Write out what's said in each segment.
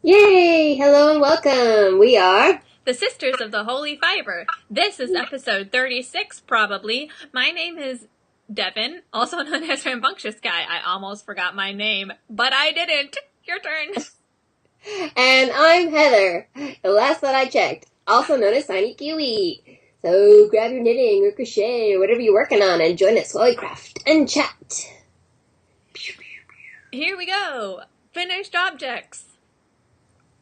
Yay! Hello and welcome. We are The Sisters of the Holy Fiber. This is episode 36, probably. My name is Devin, also known as Rambunctious Guy. I almost forgot my name, but I didn't. Your turn. and I'm Heather. The last that I checked, also known as Tiny Kiwi. So grab your knitting or crochet or whatever you're working on and join us while we craft and chat. Here we go. Finished objects.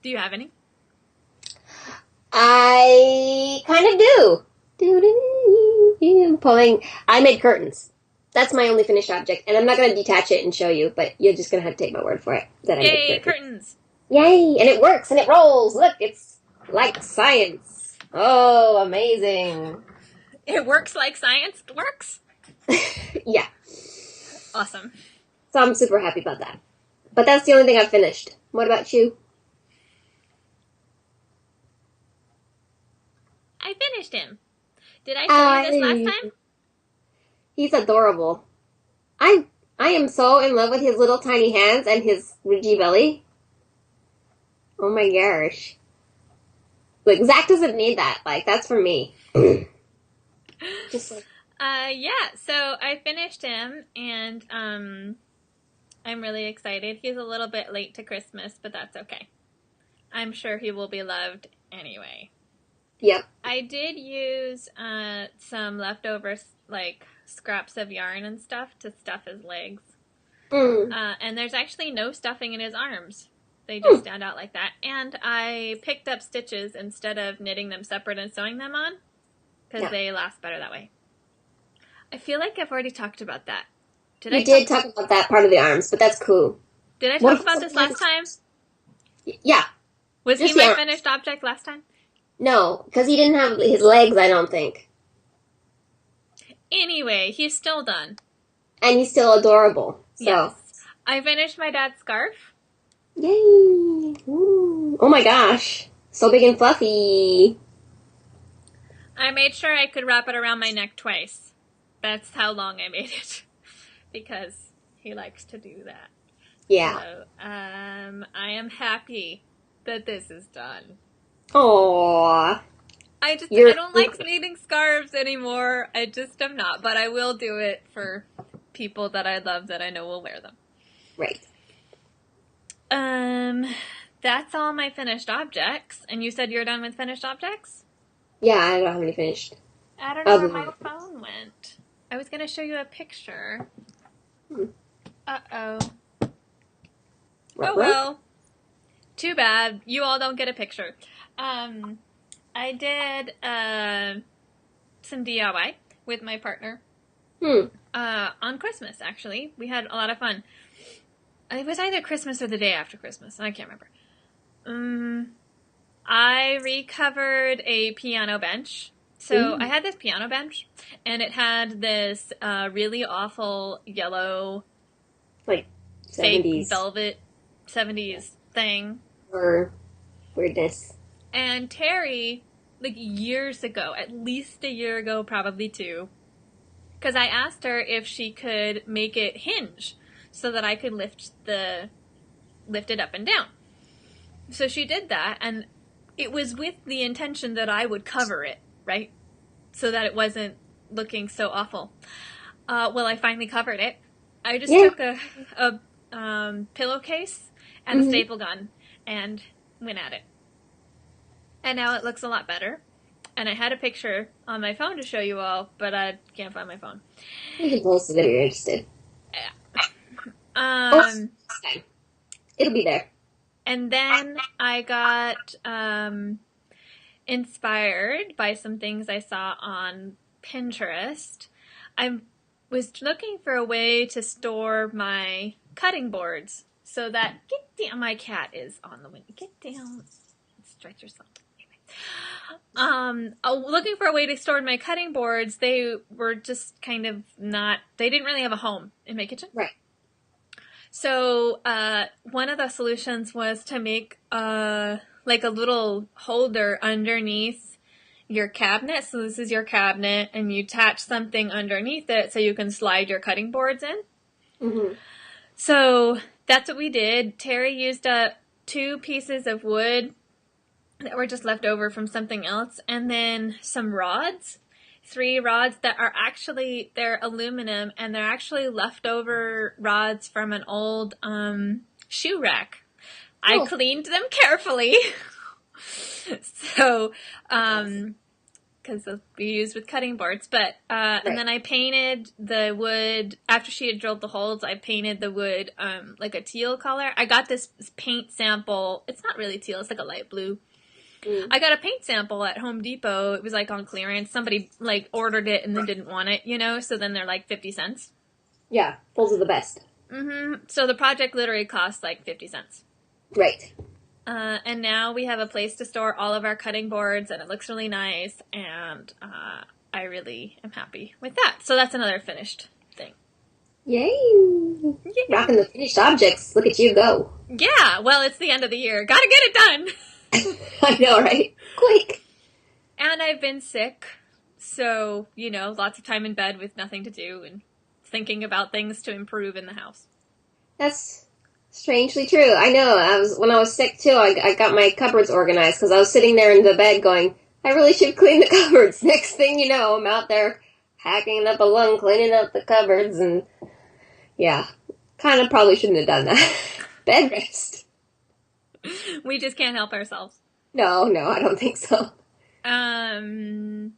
Do you have any? I kind of do. Pulling. I made curtains. That's my only finished object, and I'm not going to detach it and show you, but you're just going to have to take my word for it that I made Yay, curtains. curtains. Yay! And it works and it rolls. Look, it's like science. Oh, amazing. It works like science works? Yeah. Awesome. So I'm super happy about that. But that's the only thing I've finished. What about you? I finished him. Did I show you this last time? He's adorable. I I am so in love with his little tiny hands and his ridgy belly. Oh my gosh. Like, Zach doesn't need that. Like, that's for me. Just like, Yeah, so I finished him, and I'm really excited. He's a little bit late to Christmas, but that's okay. I'm sure he will be loved anyway. yep. I did use some leftover, like, scraps of yarn and stuff to stuff his legs. Mm. And there's actually no stuffing in his arms. They just stand out like that. And I picked up stitches instead of knitting them separate and sewing them on, because they last better that way. I feel like I've already talked about that. You did talk about that part of the arms, but that's cool. Did I talk about this last time? Yeah. Was he my finished object last time? No, because he didn't have his legs, I don't think. Anyway, he's still done. And he's still adorable. So. Yes. I finished my dad's scarf. Yay! Ooh. Oh my gosh. So big and fluffy. I made sure I could wrap it around my neck twice. That's how long I made it. Because he likes to do that. Yeah. So, I am happy that this is done. Aww. I don't like knitting scarves anymore. I just am not. But I will do it for people that I love that I know will wear them. Right. That's all my finished objects. And you said you're done with finished objects? Yeah, I don't have any finished. I don't know where my phone went. I was going to show you a picture. Uh-oh. Oh, well. Too bad. You all don't get a picture. I did some DIY with my partner on Christmas, actually. We had a lot of fun. It was either Christmas or the day after Christmas. I can't remember. I recovered a piano bench. So I had this piano bench, and it had this really awful yellow, like, fake 70s. velvet 70s thing. Or weirdness. And Terry, like years ago, at least a year ago, probably two, because I asked her if she could make it hinge so that I could lift it up and down. So she did that, and it was with the intention that I would cover it, right? So that it wasn't looking so awful. Well, I finally covered it. I just took a pillowcase and a staple gun and went at it. And now it looks a lot better. And I had a picture on my phone to show you all, but I can't find my phone. You can post it if you're interested. Yeah. It'll be there. And then I got inspired by some things I saw on Pinterest. I was looking for a way to store my cutting boards so that, get down, my cat is on the window. Get down, stretch yourself. Looking for a way to store my cutting boards. They were just kind of not, they didn't really have a home in my kitchen. Right. So, one of the solutions was to make, like a little holder underneath your cabinet. So this is your cabinet, and you attach something underneath it so you can slide your cutting boards in. Mm-hmm. So that's what we did. Terry used up 2 pieces of wood that were just left over from something else, and then some rods. 3 rods that are actually, they're aluminum, and they're actually leftover rods from an old shoe rack. I cleaned them carefully. So, because they'll be used with cutting boards. But and then I painted the wood after she had drilled the holes. I painted the wood like a teal color. I got this paint sample. It's not really teal. It's like a light blue. I got a paint sample at Home Depot. It was like on clearance. Somebody like ordered it and then didn't want it, you know. So then they're like 50 cents. Yeah, those are the best. So the project literally cost like 50 cents. Right. And now we have a place to store all of our cutting boards, and it looks really nice, and I really am happy with that. So that's another finished thing. Yay! Rocking the finished objects. Look at you go. Yeah, well, it's the end of the year. Gotta get it done! I know, right? Quick! And I've been sick, so, you know, lots of time in bed with nothing to do, and thinking about things to improve in the house. That's strangely true. I know. When I was sick too, I got my cupboards organized because I was sitting there in the bed going, I really should clean the cupboards. Next thing you know, I'm out there hacking up a lung, cleaning up the cupboards, and yeah, kind of probably shouldn't have done that. Bed rest. We just can't help ourselves. No, I don't think so. And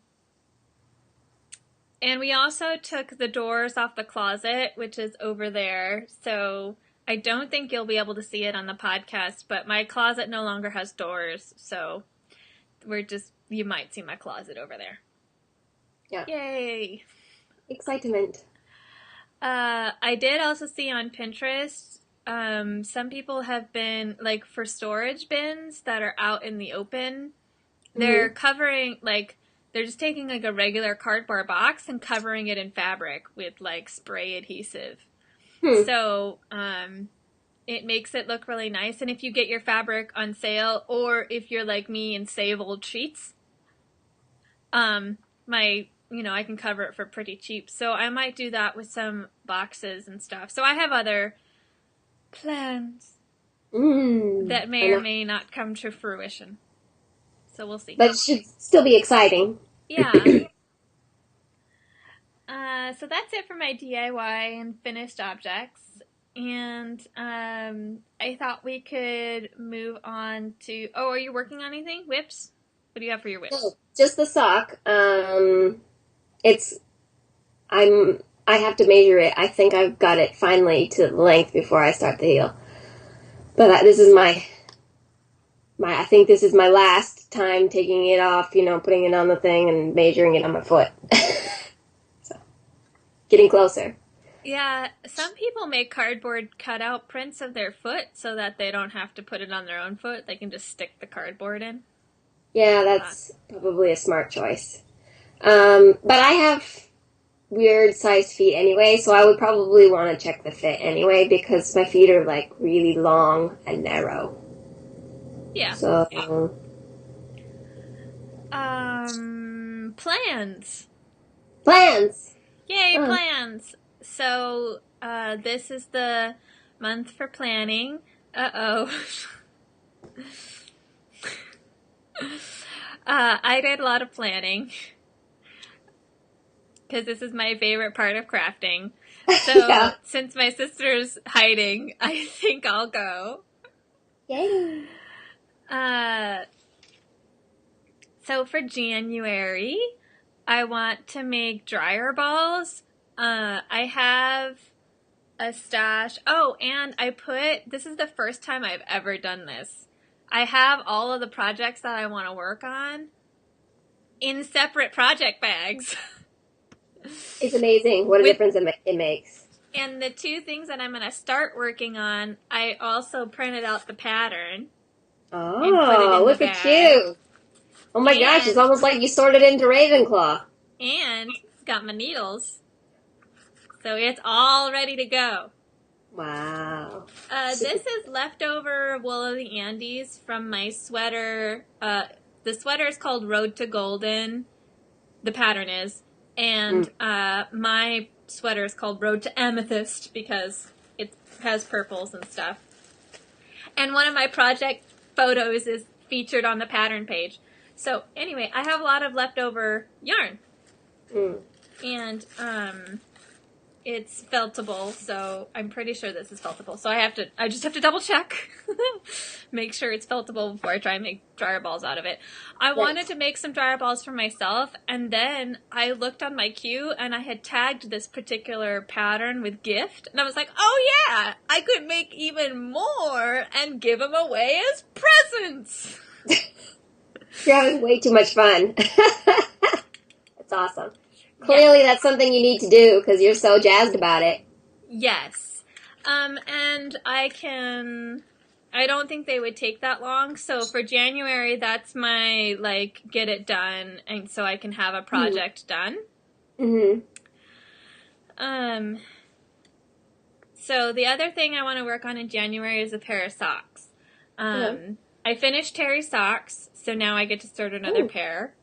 we also took the doors off the closet, which is over there. So I don't think you'll be able to see it on the podcast, but my closet no longer has doors. So you might see my closet over there. Yeah. Yay. Excitement. I did also see on Pinterest, some people have been, like, for storage bins that are out in the open, they're covering, like, they're just taking, like, a regular cardboard box and covering it in fabric with, like, spray adhesive. So, it makes it look really nice. And if you get your fabric on sale, or if you're like me and save old sheets, I can cover it for pretty cheap. So I might do that with some boxes and stuff. So I have other plans that may or may not come to fruition. So we'll see. But it should still be exciting. Yeah. So that's it for my DIY and finished objects. And I thought we could move on to... Oh, are you working on anything? Whips? What do you have for your whips? No, just the sock. I have to measure it. I think I've got it finally to length before I start the heel. But this is I think this is my last time taking it off, putting it on the thing and measuring it on my foot. So, getting closer. Yeah, some people make cardboard cutout prints of their foot so that they don't have to put it on their own foot. They can just stick the cardboard in. Yeah, that's probably a smart choice. But I have weird sized feet anyway, so I would probably want to check the fit anyway because my feet are like really long and narrow. Yeah. So, plans. Plans! Yay, plans! So, this is the month for planning. Uh-oh. I did a lot of planning. Because this is my favorite part of crafting. So, since my sister's hiding, I think I'll go. Yay! So for January, I want to make dryer balls. I have a stash. Oh, and this is the first time I've ever done this. I have all of the projects that I want to work on in separate project bags. It's amazing what a difference it makes. And the 2 things that I'm going to start working on, I also printed out the pattern. Oh, look at you. Oh my gosh, it's almost like you sorted into Ravenclaw. And it's got my needles. So it's all ready to go. Wow. This is leftover wool of the Andes from my sweater. The sweater is called Road to Golden. The pattern is. And my sweater is called Road to Amethyst because it has purples and stuff. And one of my project photos is featured on the pattern page. So anyway, I have a lot of leftover yarn. And it's feltable, so I'm pretty sure this is feltable. So I just have to double check, make sure it's feltable before I try and make dryer balls out of it. I wanted to make some dryer balls for myself, and then I looked on my queue and I had tagged this particular pattern with gift, and I was like, oh yeah, I could make even more and give them away as presents. You're having way too much fun. That's awesome. Clearly, that's something you need to do because you're so jazzed about it. Yes. And I don't think they would take that long. So for January, that's my, get it done. And so I can have a project done. Mm-hmm. So the other thing I want to work on in January is a pair of socks. I finished Terry's socks, so now I get to start another pair.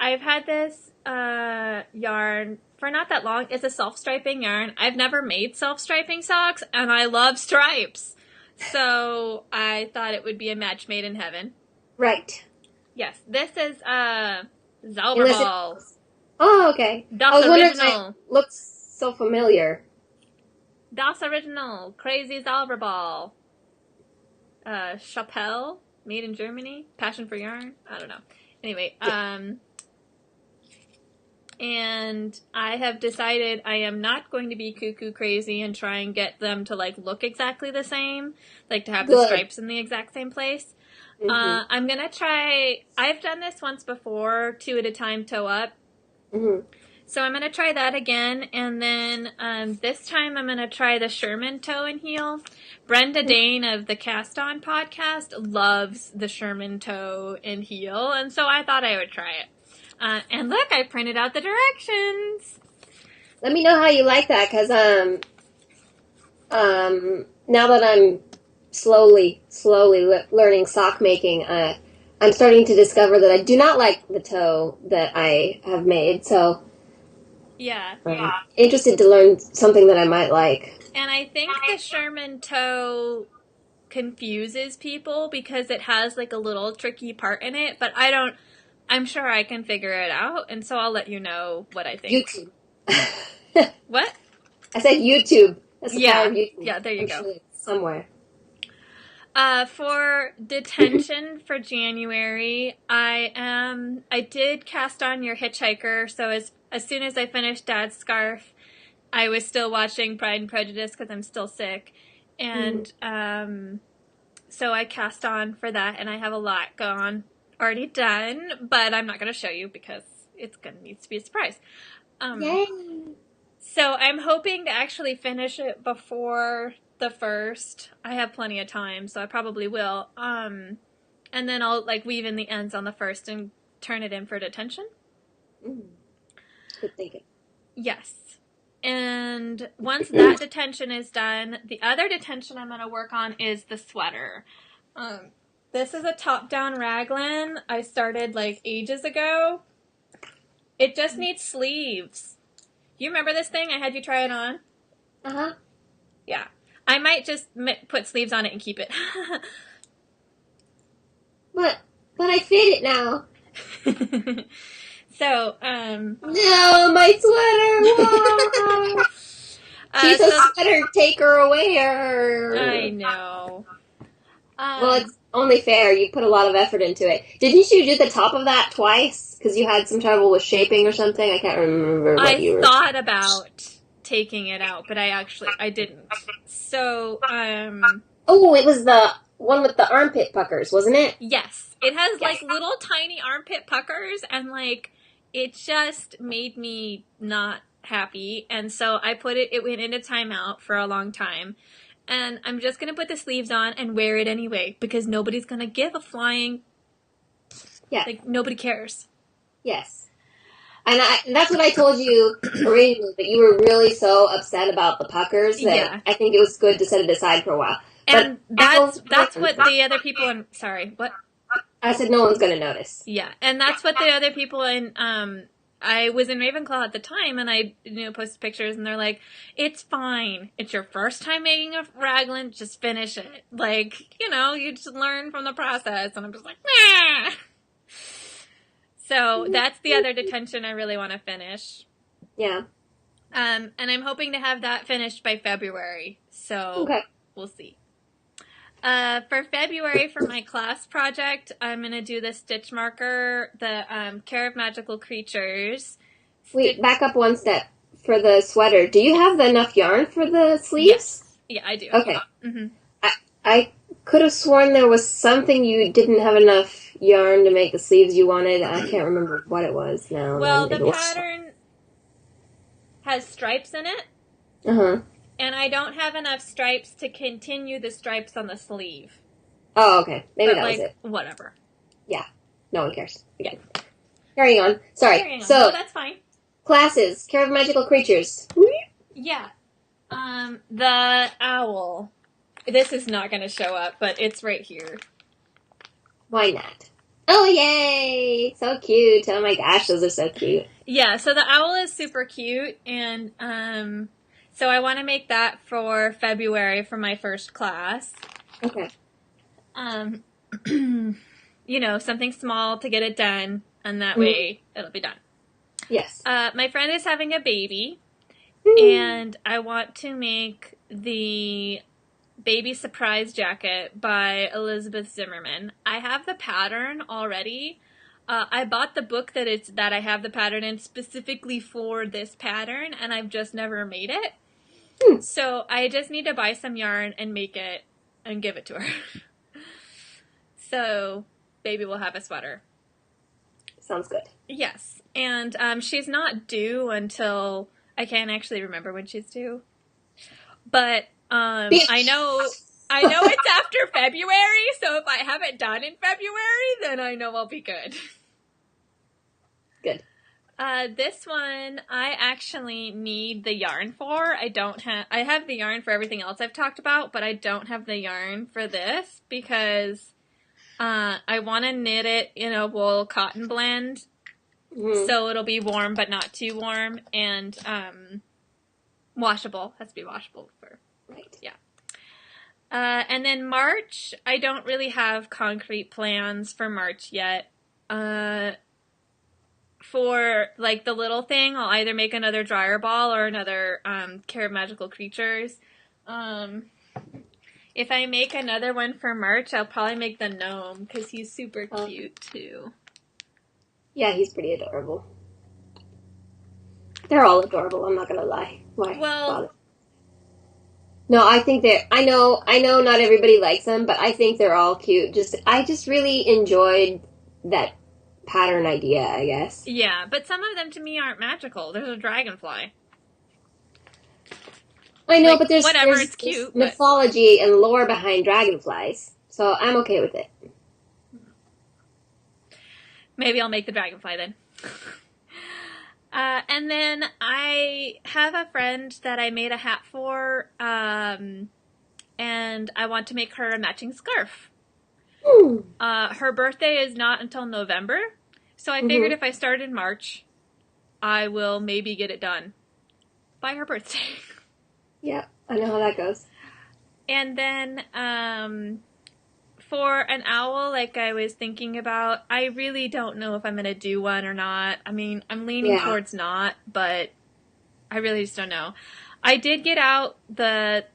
I've had this yarn for not that long. It's a self-striping yarn. I've never made self-striping socks, and I love stripes. So I thought it would be a match made in heaven. Right. Yes, this is Zauberball. Oh, okay. Das Original. It looks so familiar. Das Original. Crazy Zauberball. Chapelle, made in Germany. Passion for yarn. I don't know. Anyway, and I have decided I am not going to be cuckoo crazy and try and get them to look exactly the same, to have the stripes in the exact same place. Mm-hmm. I'm gonna try. I've done this once before, 2 at a time toe up. Mm-hmm. So I'm gonna try that again, and then this time I'm gonna try the Sherman toe and heel. Brenda Dane of the Cast On podcast loves the Sherman toe and heel, and so I thought I would try it. And look, I printed out the directions. Let me know how you like that, because now that I'm slowly learning sock making, I'm starting to discover that I do not like the toe that I have made, so yeah. Interested to learn something that I might like. And I think the Sherman toe confuses people because it has a little tricky part in it, but I'm sure I can figure it out, and so I'll let you know what I think. YouTube. What? I said YouTube. That's the power of YouTube. Yeah, there you go. Sure somewhere. For detention for January, I did cast on your hitchhiker, so as soon as I finished Dad's scarf, I was still watching Pride and Prejudice because I'm still sick, and so I cast on for that, and I have a lot already done, but I'm not going to show you because it's going to need to be a surprise. Yay! So I'm hoping to actually finish it before the 1st. I have plenty of time, so I probably will. And then I'll weave in the ends on the 1st and turn it in for detention. Good thinking. Yes. And once that detention is done, the other detention I'm going to work on is the sweater. This is a top-down raglan I started ages ago. It just needs sleeves. Do you remember this thing? I had you try it on. Uh-huh. Yeah. I might just put sleeves on it and keep it. But I fit it now. So, no, my sweater! She's a sweater taker-awayer. I know. Well, it's only fair. You put a lot of effort into it. Didn't you do the top of that twice? Because you had some trouble with shaping or something? I can't remember what you were... I thought about taking it out, but I didn't. So, Oh, it was the one with the armpit puckers, wasn't it? Yes. It has, little tiny armpit puckers, and, it just made me not happy, and so I it went into timeout for a long time. And I'm just going to put the sleeves on and wear it anyway, because nobody's going to give a flying... Yeah. Nobody cares. Yes. And that's what I told you originally, but you were really so upset about the puckers that I think it was good to set it aside for a while. And that's what the other people in... Sorry, what? I said no one's going to notice. Yeah, and that's what the other people in I was in Ravenclaw at the time, and I posted pictures, and they're like, "It's fine. It's your first time making a raglan. Just finish it. Like, you just learn from the process." And I'm just like, nah. So that's the other detention I really want to finish. Yeah. And I'm hoping to have that finished by February. So Okay. we'll see. For February, for my class project, I'm going to do the stitch marker, the Care of Magical Creatures. Wait, back up one step. For the sweater, do you have enough yarn for the sleeves? Yes. Yeah, I do. Okay. Mm-hmm. I could have sworn there was something you didn't have enough yarn to make the sleeves you wanted. I can't remember what it was now. Well, the pattern has stripes in it. Uh-huh. And I don't have enough stripes to continue the stripes on the sleeve. Oh, okay. Maybe that was it. Whatever. Yeah. No one cares. Again. Carrying on. Sorry. So, no, that's fine. Classes. Care of Magical Creatures. Yeah. The owl. This is not going to show up, but it's right here. Why not? Oh, yay! So cute. Oh my gosh, those are so cute. Yeah, so the owl is super cute, and so I want to make that for February for my first class. Okay. Something small to get it done, and that way it'll be done. Yes. My friend is having a baby, and I want to make the baby surprise jacket by Elizabeth Zimmerman. I have the pattern already. I bought the book that I have the pattern in specifically for this pattern, and I've just never made it. So I just need to buy some yarn and make it and give it to her. So baby will have a sweater. Sounds good. Yes. And she's not due until, I can't actually remember when she's due. But I know it's after February, so if I have it done in February, then I know I'll be good. Good. This one, I actually need the yarn for. I have the yarn for everything else I've talked about, but I don't have the yarn for this because I want to knit it in a wool cotton blend. So it'll be warm, but not too warm, and washable. Has to be washable for. Right. Yeah. And then March, I don't really have concrete plans for March yet. For like the little thing, I'll either make another dryer ball or another Care of Magical Creatures. If I make another one for March, I'll probably make the gnome because he's super cute too. Yeah, he's pretty adorable. They're all adorable, I'm not gonna lie. Why? Well, no, I think I know not everybody likes them, but I think they're all cute. I just really enjoyed that pattern idea, I guess. Yeah, but some of them to me aren't magical. There's a dragonfly. I know, but there's it's cute. Mythology and lore behind dragonflies, so I'm okay with it. Maybe I'll make the dragonfly then. And then I have a friend that I made a hat for, and I want to make her a matching scarf. Her birthday is not until November, so I figured if I start in March, I will maybe get it done by her birthday. Yeah, I know how that goes. And then for an owl, like I was thinking about, I really don't know if I'm going to do one or not. I mean, I'm leaning towards not, but I really just don't know. I did get out the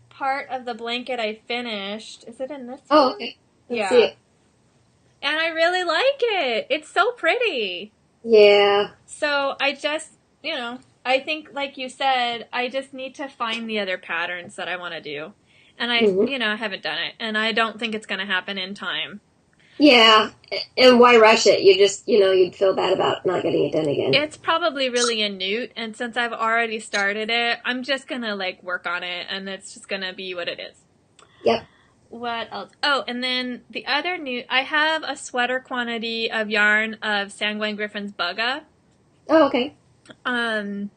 part of the blanket I finished. Is it in this one? Oh, okay. Let's see it. And I really like it. It's so pretty. Yeah. So I just, I think, like you said, I just need to find the other patterns that I want to do. And I haven't done it. And I don't think it's going to happen in time. Yeah. And why rush it? You just, you'd feel bad about not getting it done again. It's probably really a newt. And since I've already started it, I'm just going to, work on it. And it's just going to be what it is. Yep. What else? Oh, and then the other newt, I have a sweater quantity of yarn of Sanguine Griffin's Bugga. Oh, okay. And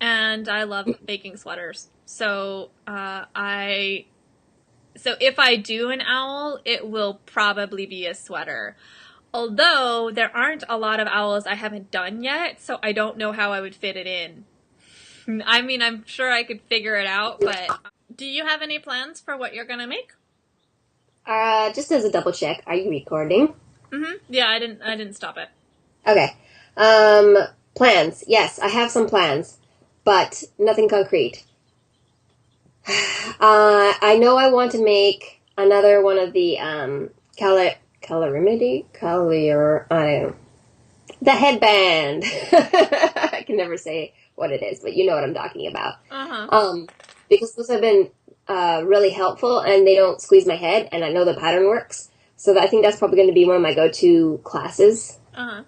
I love making sweaters. So, if I do an owl, it will probably be a sweater. Although there aren't a lot of owls I haven't done yet, so I don't know how I would fit it in. I mean, I'm sure I could figure it out, but do you have any plans for what you're gonna make? Just as a double check, are you recording? Yeah, I didn't stop it. Okay. Plans. Yes, I have some plans, but nothing concrete. I know I want to make another one of the the headband. I can never say what it is, but you know what I'm talking about. Because those have been really helpful, and they don't squeeze my head, and I know the pattern works. So I think that's probably going to be one of my go-to classes, for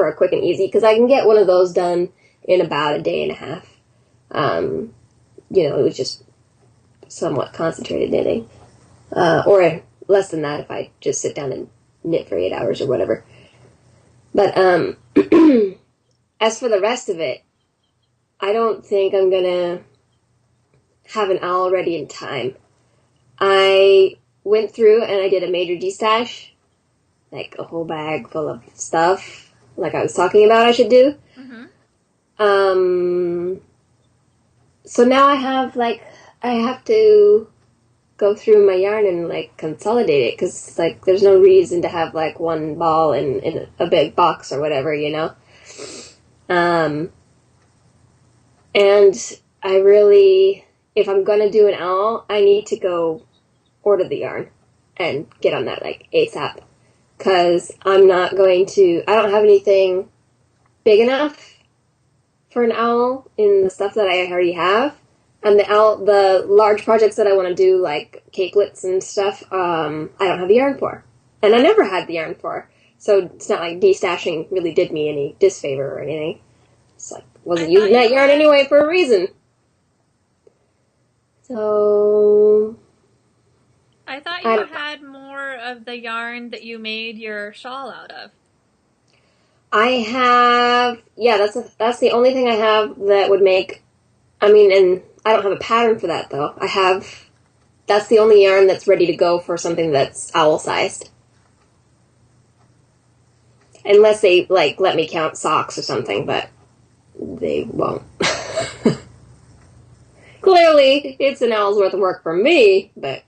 a quick and easy, because I can get one of those done in about a day and a half. It was just somewhat concentrated knitting. Or less than that if I just sit down and knit for 8 hours or whatever. But as for the rest of it, I don't think I'm going to have an owl ready in time. I went through and I did a major destash, like a whole bag full of stuff, like I was talking about I should do. So now I have to go through my yarn and consolidate it, because there's no reason to have one ball in a big box or whatever, and I really, if I'm gonna do an owl, I need to go order the yarn and get on that ASAP, because I don't have anything big enough for an owl in the stuff that I already have. And the large projects that I want to do, like cakelets and stuff, I don't have the yarn for. And I never had the yarn for. So it's not like destashing really did me any disfavor or anything. It's wasn't using that yarn anyway for a reason. So I thought you had more of the yarn that you made your shawl out of. I have, that's the only thing I have that would make, and I don't have a pattern for that, though. That's the only yarn that's ready to go for something that's owl-sized. Unless they, let me count socks or something, but they won't. Clearly, it's an owl's worth of work for me, but...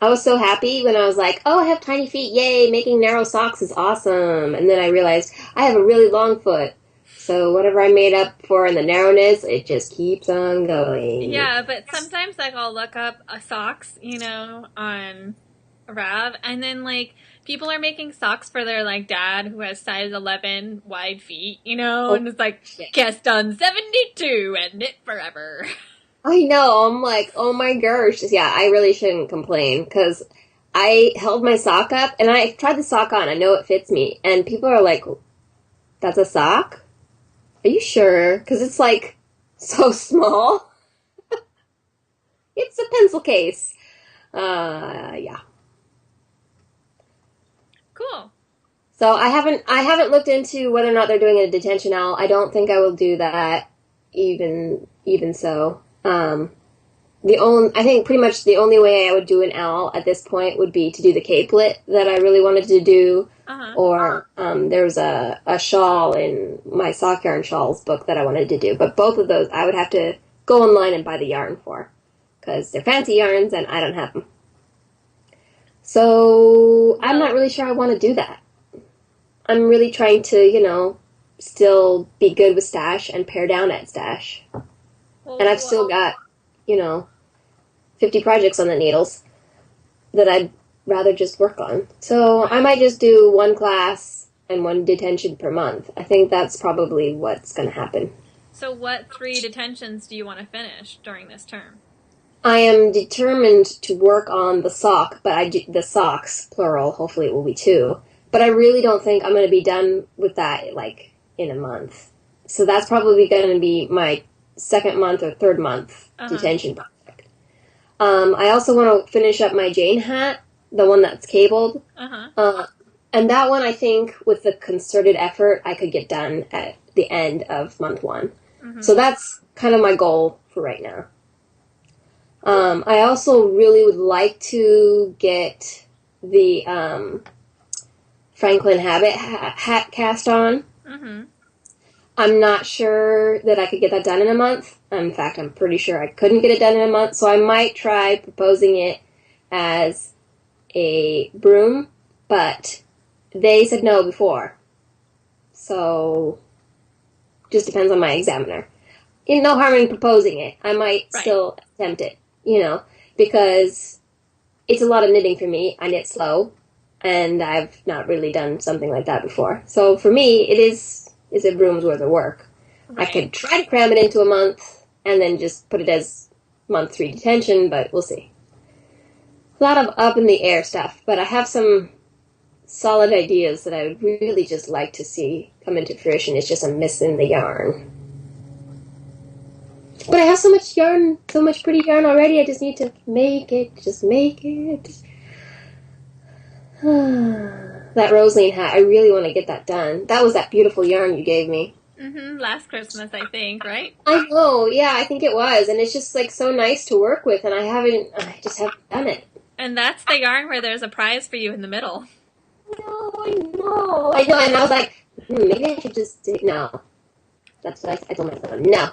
I was so happy when I was like, oh, I have tiny feet, yay, making narrow socks is awesome. And then I realized I have a really long foot. So whatever I made up for in the narrowness, it just keeps on going. Yeah, but sometimes I'll look up socks, on Rav, and then people are making socks for their dad who has size 11 wide feet, and it's cast on 72 and knit forever. I know, I'm like, oh my gosh. Yeah, I really shouldn't complain, because I held my sock up, and I tried the sock on, I know it fits me, and people are like, that's a sock? Are you sure? Because it's so small. It's a pencil case. Yeah. Cool. So I haven't looked into whether or not they're doing a detention owl. I don't think I will do that, even so. I think pretty much the only way I would do an owl at this point would be to do the capelet that I really wanted to do, or there's a shawl in my sock yarn shawls book that I wanted to do. But both of those I would have to go online and buy the yarn for, because they're fancy yarns and I don't have them. So I'm not really sure I want to do that. I'm really trying to, still be good with stash and pare down at stash. And I've still got, 50 projects on the needles that I'd rather just work on. So I might just do one class and one detention per month. I think that's probably what's going to happen. So what 3 detentions do you want to finish during this term? I am determined to work on the sock, but the socks, plural, hopefully it will be 2. But I really don't think I'm going to be done with that, in a month. So that's probably going to be my second month or third month detention project. I also want to finish up my Jane hat, the one that's cabled. And that one, I think, with the concerted effort, I could get done at the end of month 1. So that's kind of my goal for right now. I also really would like to get the Franklin Habit hat cast on. Mm-hmm. I'm not sure that I could get that done in a month. In fact, I'm pretty sure I couldn't get it done in a month, so I might try proposing it as a broom, but they said no before. So, just depends on my examiner. No harm in proposing it. I might Right. still attempt it, because it's a lot of knitting for me. I knit slow, and I've not really done something like that before. So for me, it's a broom's worth of work. I Right. could try to cram it into a month and then just put it as month 3 detention, but we'll see. A lot of up in the air stuff, but I have some solid ideas that I would really just like to see come into fruition. It's just I'm missing the yarn. But I have so much yarn, so much pretty yarn already, I just need to make it. That Rosaline hat, I really want to get that done. That was that beautiful yarn you gave me. Mm-hmm. Last Christmas, I think, right? I know, yeah, I think it was. And it's just like so nice to work with, and I just haven't done it. And that's the yarn where there's a prize for you in the middle. No, I know, and I was like, maybe I should just do no. That's what I told myself, no.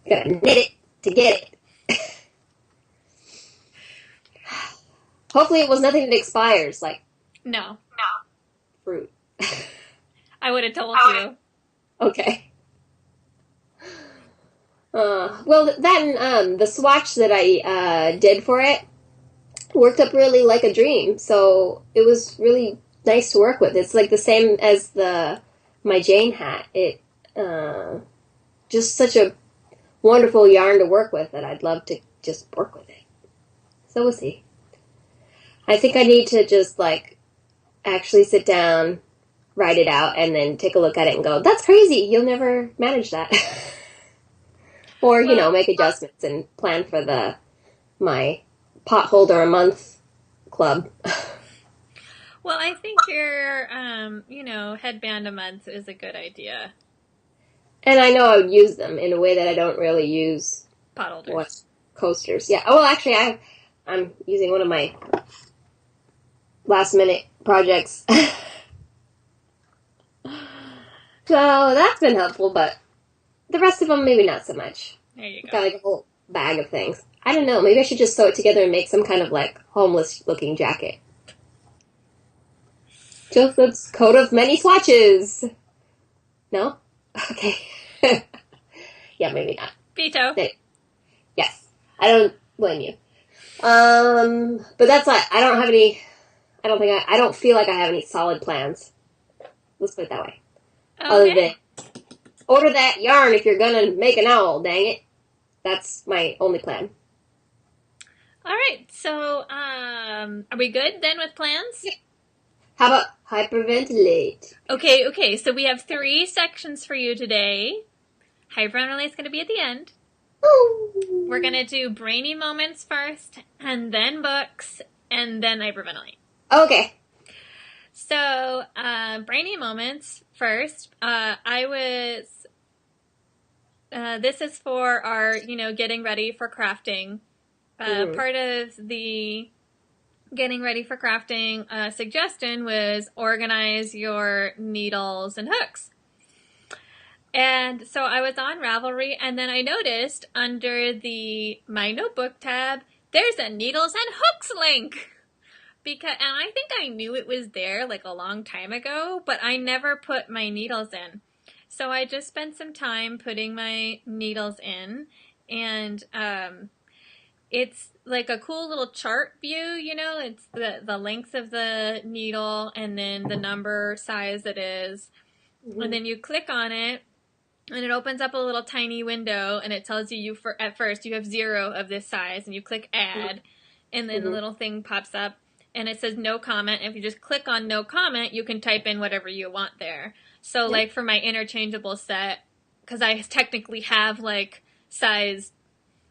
You gotta knit it to get it. Hopefully it was nothing that expires, like No. fruit. I would have told you. Okay. Well, that and the swatch that I did for it worked up really like a dream. So it was really nice to work with. It's like the same as my Jane hat. It just such a wonderful yarn to work with that I'd love to just work with it. So we'll see. I think I need to just like actually sit down, write it out, and then take a look at it and go, that's crazy. You'll never manage that. Or, make adjustments and plan for my pot holder a month club. Well, I think your, headband a month is a good idea. And I know I would use them in a way that I don't really use Pot holders. Coasters. Yeah. Oh, well, actually, I'm using one of my last minute projects. So that's been helpful, but the rest of them maybe not so much. There you go. Got like a whole bag of things. I don't know. Maybe I should just sew it together and make some kind of like homeless looking jacket. Joseph's coat of many swatches. No? Okay. Yeah, maybe not. Veto. Yes. I don't blame you. But that's like, I don't feel like I have any solid plans. Let's put it that way. Okay. Other than, order that yarn if you're gonna make an owl, dang it. That's my only plan. All right. So, are we good then with plans? Yeah. How about hyperventilate? Okay. So we have 3 sections for you today. Hyperventilate is going to be at the end. Ooh. We're going to do brainy moments first, and then books, and then hyperventilate. Okay. So, brainy moments first. This is for our, getting ready for crafting. Part of the getting ready for crafting suggestion was organize your needles and hooks. And so I was on Ravelry, and then I noticed under the My Notebook tab, there's a needles and hooks link. And I think I knew it was there like a long time ago, but I never put my needles in. So I just spent some time putting my needles in, and it's like a cool little chart view, it's the length of the needle and then the number size it is. Mm-hmm. And then you click on it and it opens up a little tiny window and it tells you at first you have 0 of this size, and you click add, and then the little thing pops up and it says no comment. If you just click on no comment, you can type in whatever you want there. So like for my interchangeable set, because I technically have like size,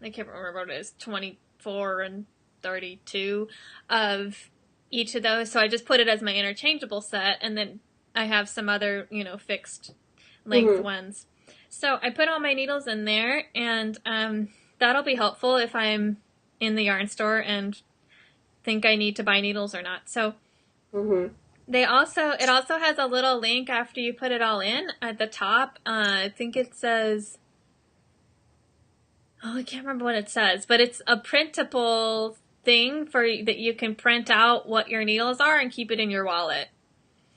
I can't remember what it is, 24 and 32 of each of those. So I just put it as my interchangeable set, and then I have some other, fixed length ones. So I put all my needles in there, and that'll be helpful if I'm in the yarn store and think I need to buy needles or not. So it also has a little link after you put it all in at the top. I think it says, I can't remember what it says, but it's a printable thing that you can print out what your needles are and keep it in your wallet.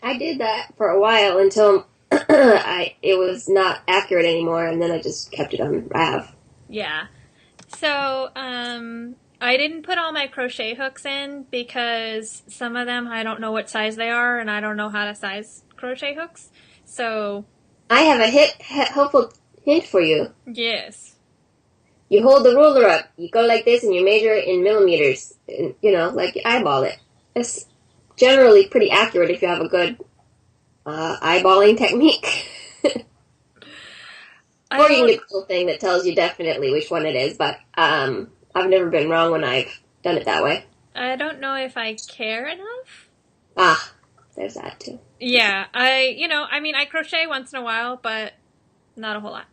I did that for a while until it was not accurate anymore, and then I just kept it on Rav. Yeah. So, I didn't put all my crochet hooks in because some of them I don't know what size they are, and I don't know how to size crochet hooks. So I have a helpful hint for you. Yes. You hold the ruler up, you go like this, and you measure it in millimeters. And, like you eyeball it. It's generally pretty accurate if you have a good eyeballing technique. Or you can get the little thing that tells you definitely which one it is, but I've never been wrong when I've done it that way. I don't know if I care enough. Ah, there's that too. Yeah, I crochet once in a while, but not a whole lot.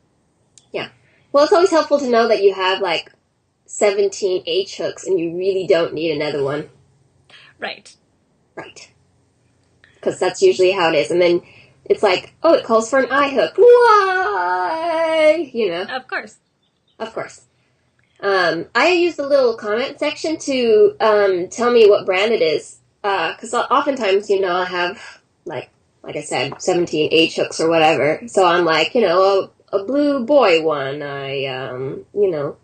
Yeah. Well, it's always helpful to know that you have, 17 H hooks and you really don't need another one. Right. Right. Because that's usually how it is. And then it's like, oh, it calls for an eye hook. Why? Of course. Of course. I use the little comment section to tell me what brand it is. Because oftentimes, I have, like I said, 17 H hooks or whatever. So I'm like, a blue boy one,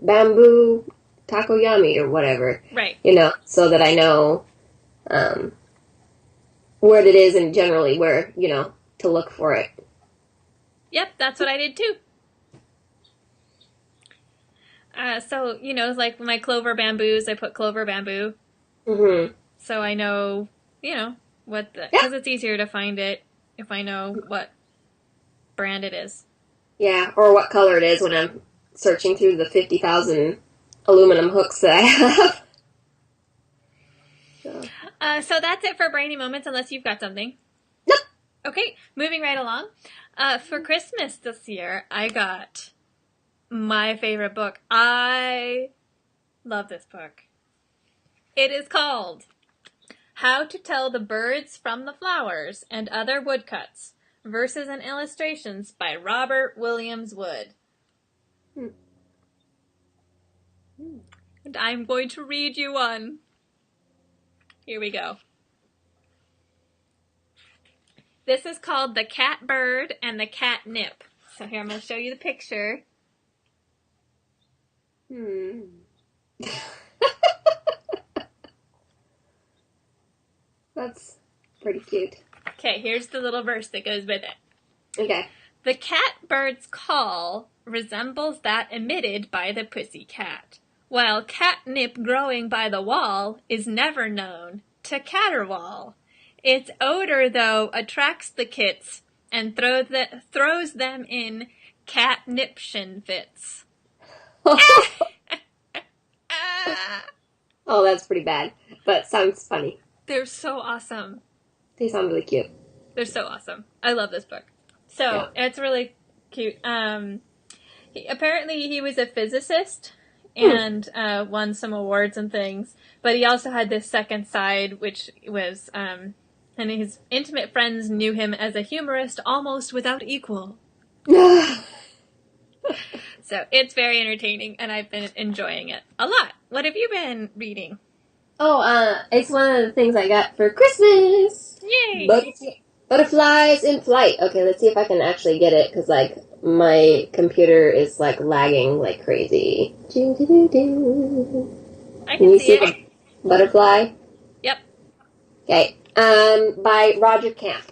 bamboo takoyami or whatever. Right. So that I know what it is and generally where, to look for it. Yep, that's what I did too. So, like my clover bamboos, I put clover bamboo. Mm-hmm. So I know, because it's easier to find it if I know what brand it is. Yeah, or what color it is when I'm searching through the 50,000 aluminum hooks that I have. So that's it for Brainy Moments, unless you've got something. Nope. Okay, moving right along. For Christmas this year, I got my favorite book. I love this book. It is called How to Tell the Birds from the Flowers and Other Woodcuts. Verses and Illustrations by Robert Williams Wood. And I'm going to read you one. Here we go. This is called The Catbird and the Catnip. So here, I'm going to show you the picture. That's pretty cute. Okay, here's the little verse that goes with it. Okay. The catbird's call resembles that emitted by the pussy cat, while catnip growing by the wall is never known to caterwaul. Its odor, though, attracts the kits and throws them in catniption fits. Oh, that's pretty bad, but sounds funny. They're so awesome. They sound really cute. They're so awesome. I love this book. So, It's really cute. Apparently he was a physicist and won some awards and things, but he also had this second side, which was, and his intimate friends knew him as a humorist almost without equal. So, it's very entertaining, and I've been enjoying it a lot. What have you been reading? Oh, it's one of the things I got for Christmas. Yay! Butterflies in Flight. Okay, let's see if I can actually get it, because, my computer is, lagging like crazy. I Can you see see it. the butterfly? Yep. Okay, by Roger Camp.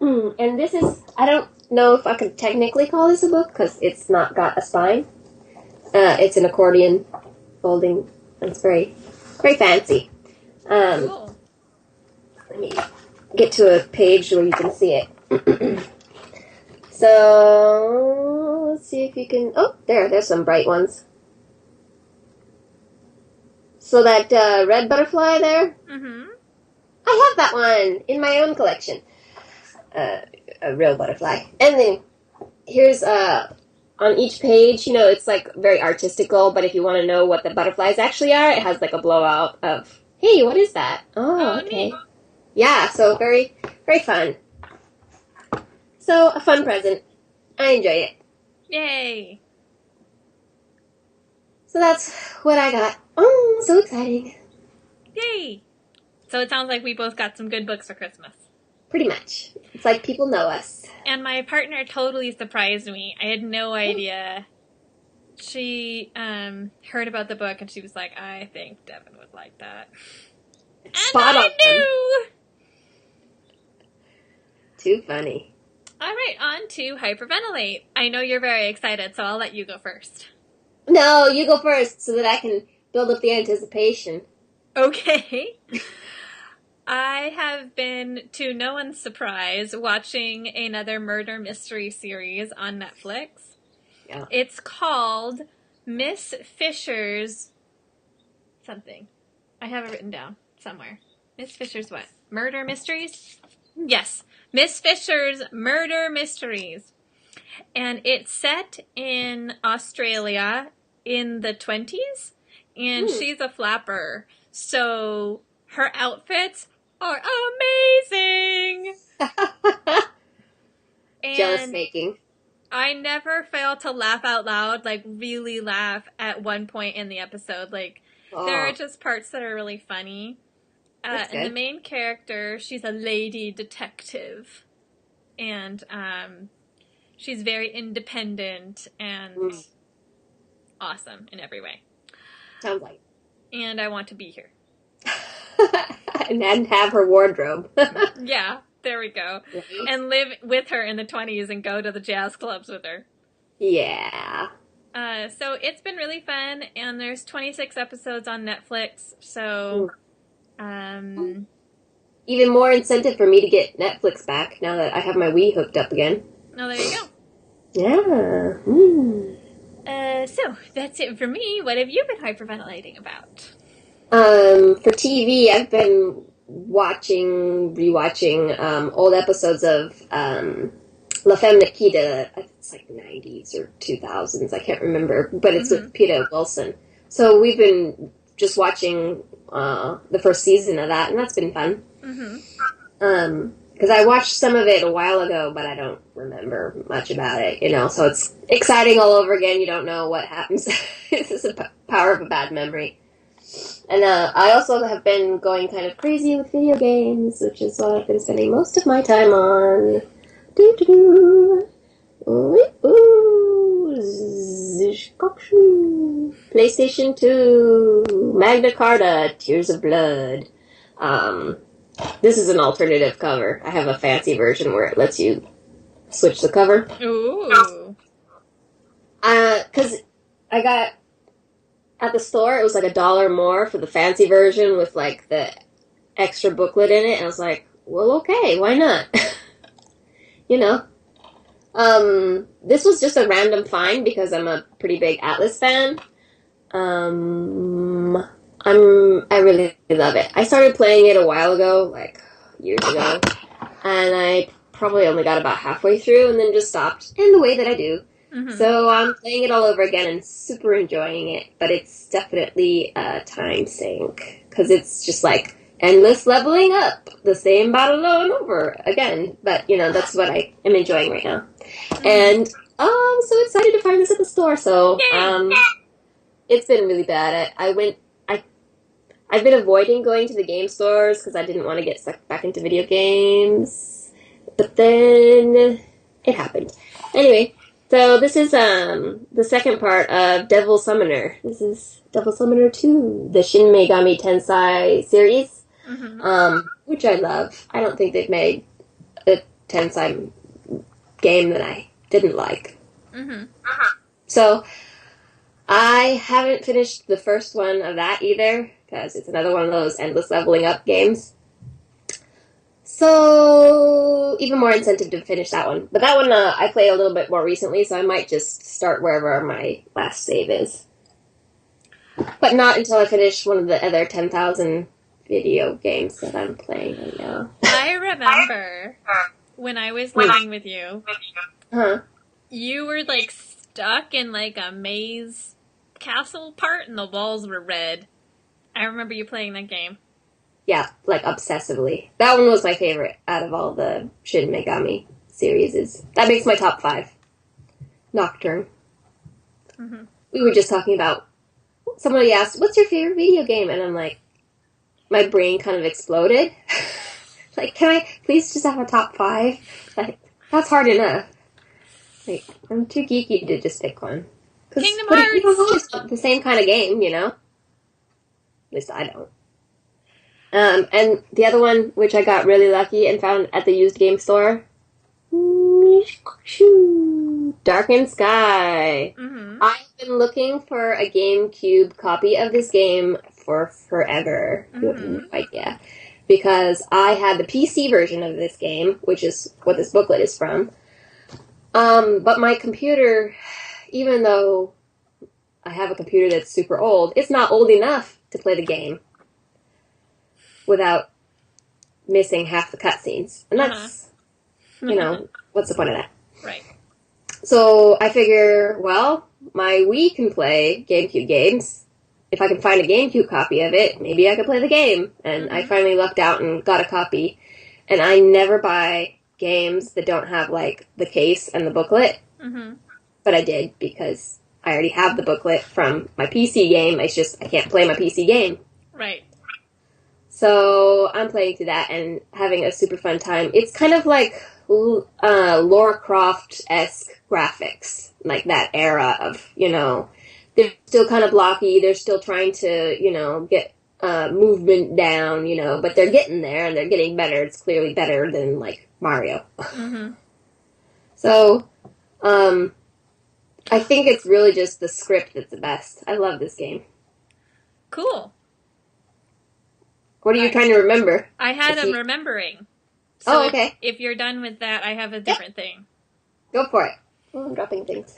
And this is, I don't know if I could technically call this a book, because it's not got a spine. It's an accordion folding. It's very, very fancy. Cool. Let me get to a page where you can see it. So, let's see if you can... Oh, there's some bright ones. So that red butterfly there? Mm-hmm. I have that one in my own collection. A real butterfly. And then, here's on each page, it's like very artistical, but if you want to know what the butterflies actually are, it has like a blowout of, hey, what is that? Oh, okay. Neat. Yeah, so very, very fun. So, a fun present. I enjoy it. Yay. So that's what I got. Oh, so exciting. Yay. So it sounds like we both got some good books for Christmas. Pretty much. It's like people know us. And my partner totally surprised me. I had no idea. She heard about the book and she was like, I think Devin would like that. Spot on. And I knew! Too funny. All right, on to hyperventilate. I know you're very excited, so I'll let you go first. No, you go first so that I can build up the anticipation. Okay. I have been, to no one's surprise, watching another murder mystery series on Netflix. Yeah. It's called Miss Fisher's something. I have it written down somewhere. Miss Fisher's what? Murder Mysteries? Yes. Miss Fisher's Murder Mysteries. And it's set in Australia in the 20s. And she's a flapper. So her outfits are amazing. Jealous making. I never fail to laugh out loud, like really laugh at one point in the episode. Like, there are just parts that are really funny. And the main character, she's a lady detective. And she's very independent and awesome in every way. Sounds like. And I want to be here. And have her wardrobe. Yeah, there we go. Right? And live with her in the 20s and go to the jazz clubs with her. Yeah. So it's been really fun, and there's 26 episodes on Netflix, so even more incentive for me to get Netflix back now that I have my Wii hooked up again. Oh, there you go. Yeah. So that's it for me. What have you been hyperventilating about? For TV, I've been rewatching old episodes of La Femme Nikita. It's like 90s or 2000s, I can't remember, but it's with Peter Wilson. So we've been just watching the first season of that, and that's been fun. Because I watched some of it a while ago, but I don't remember much about it, so it's exciting all over again. You don't know what happens. This is the power of a bad memory. And I also have been going kind of crazy with video games, which is what I've been spending most of my time on. PlayStation 2, Magna Carta, Tears of Blood. This is an alternative cover. I have a fancy version where it lets you switch the cover. Ooh. Because I got at the store, it was like $1 more for the fancy version with like the extra booklet in it, and I was like, well, okay, why not? This was just a random find because I'm a pretty big Atlas fan. I really love it. I started playing it a while ago, like years ago, and I probably only got about halfway through and then just stopped, in the way that I do. So I'm playing it all over again and super enjoying it, but it's definitely a time sink, because it's just like endless leveling up, the same battle over and over again, but that's what I am enjoying right now. And I'm so excited to find this at the store, so it's been really bad. I've been avoiding going to the game stores because I didn't want to get sucked back into video games, but then it happened. Anyway, so this is the second part of Devil Summoner. This is Devil Summoner 2, the Shin Megami Tensei series, which I love. I don't think they've made a Tensei game that I didn't like. So I haven't finished the first one of that either, because it's another one of those endless leveling up games. So, even more incentive to finish that one. But that one I played a little bit more recently, so I might just start wherever my last save is. But not until I finish one of the other 10,000 video games that I'm playing right now. I remember when I was living with you, you were like stuck in like a maze castle part and the walls were red. I remember you playing that game. Yeah, like obsessively. That one was my favorite out of all the Shin Megami series. That makes my top 5. Nocturne. Mm-hmm. We were just talking about, somebody asked, what's your favorite video game? And I'm like, my brain kind of exploded. Like, can I please just have a top 5? Like, that's hard enough. Like, I'm too geeky to just pick one. Kingdom But Hearts! it's not the same kind of game, you know? At least I don't. And the other one, which I got really lucky and found at the used game store, Darkened Sky. Mm-hmm. I've been looking for a GameCube copy of this game for forever. You have no idea. Because I had the PC version of this game, which is what this booklet is from. But my computer, even though I have a computer that's super old, it's not old enough to play the game without missing half the cutscenes. And that's, you know, what's the point of that? Right. So I figure, well, my Wii can play GameCube games. If I can find a GameCube copy of it, maybe I could play the game. And I finally lucked out and got a copy. And I never buy games that don't have, like, the case and the booklet. Mm-hmm. But I did, because I already have the booklet from my PC game. It's just, I can't play my PC game. Right. So I'm playing through that and having a super fun time. It's kind of like Lara Croft-esque graphics, like that era of, you know, they're still kind of blocky, they're still trying to, you know, get movement down, you know, but they're getting there and they're getting better. It's clearly better than, like, Mario. Mm-hmm. So, I think it's really just the script that's the best. I love this game. Cool. What are you trying to remember? I had them remembering. So okay. If you're done with that, I have a different thing. Go for it. Oh, I'm dropping things.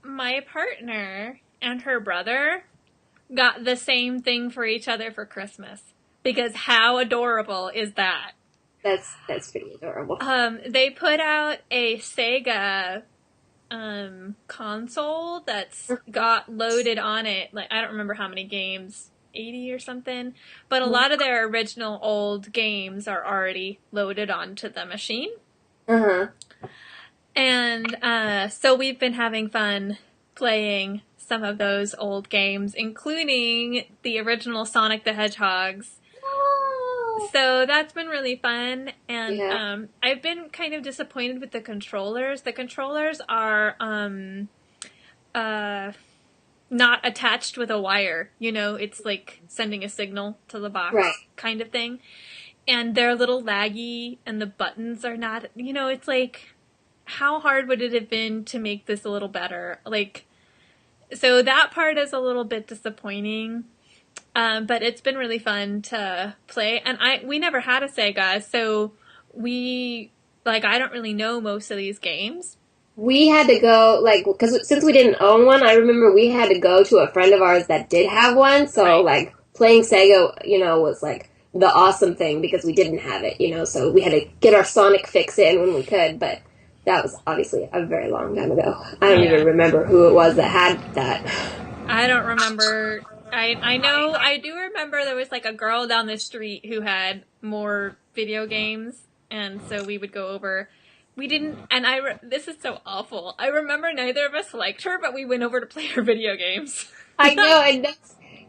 My partner and her brother got the same thing for each other for Christmas. Because how adorable is that? That's pretty adorable. They put out a Sega console that's got loaded on it. Like, I don't remember how many games, 80 or something. But a lot of their original old games are already loaded onto the machine. Uh-huh. And so we've been having fun playing some of those old games, including the original Sonic the Hedgehogs. Oh. So that's been really fun, and I've been kind of disappointed with the controllers. The controllers are not attached with a wire. You know, it's like sending a signal to the box kind of thing. And they're a little laggy, and the buttons are not, you know, it's like, how hard would it have been to make this a little better? Like, so that part is a little bit disappointing. But it's been really fun to play. And we never had a Sega, so I don't really know most of these games. We had to go, like, because since we didn't own one, I remember we had to go to a friend of ours that did have one. So, like, playing Sega, you know, was, like, the awesome thing because we didn't have it, you know. So we had to get our Sonic fix in when we could, but that was obviously a very long time ago. I don't even remember who it was that had that. I don't remember. I do remember there was like a girl down the street who had more video games, and so we would go over. We didn't, and this is so awful. I remember neither of us liked her, but we went over to play her video games. I know, and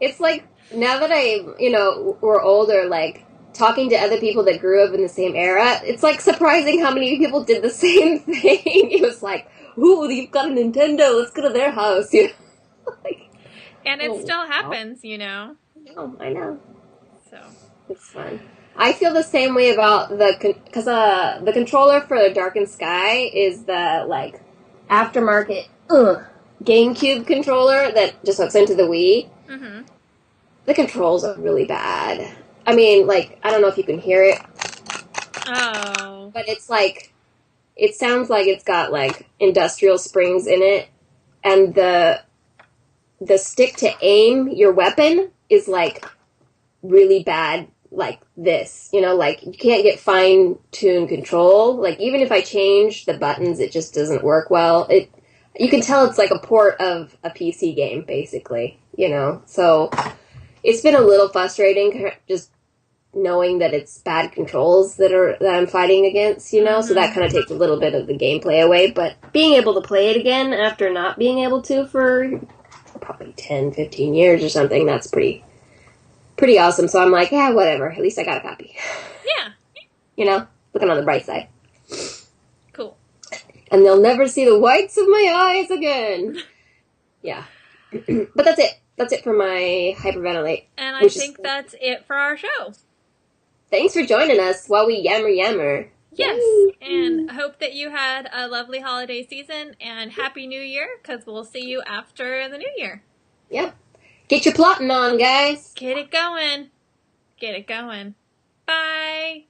it's like, now that we're older, like, talking to other people that grew up in the same era, it's like surprising how many people did the same thing. It was like, ooh, you've got a Nintendo, let's go to their house, you know? Like, and it still happens, you know. I know. So it's fun. I feel the same way about because the controller for Darkened Sky is the, like, aftermarket GameCube controller that just hooks into the Wii. Mm-hmm. The controls are really bad. I mean, like, I don't know if you can hear it. Oh. But it's like, it sounds like it's got, like, industrial springs in it, and the stick to aim your weapon is, like, really bad, like this. You know, like, you can't get fine-tuned control. Like, even if I change the buttons, it just doesn't work well. You can tell it's like a port of a PC game, basically, So it's been a little frustrating just knowing that it's bad controls that I'm fighting against, So that kind of takes a little bit of the gameplay away, but being able to play it again after not being able to for probably 10, 15 years or something, that's pretty awesome. So I'm like, yeah, whatever. At least I got a copy. Yeah. Looking on the bright side. Cool. And they'll never see the whites of my eyes again. Yeah. But that's it. That's it for my hyperventilate. And I think that's it for our show. Thanks for joining us while we yammer. Yes, Yay. and hope that you had a lovely holiday season, and Happy New Year, because we'll see you after the New Year. Yep. Get your plotting on, guys. Get it going. Get it going. Bye.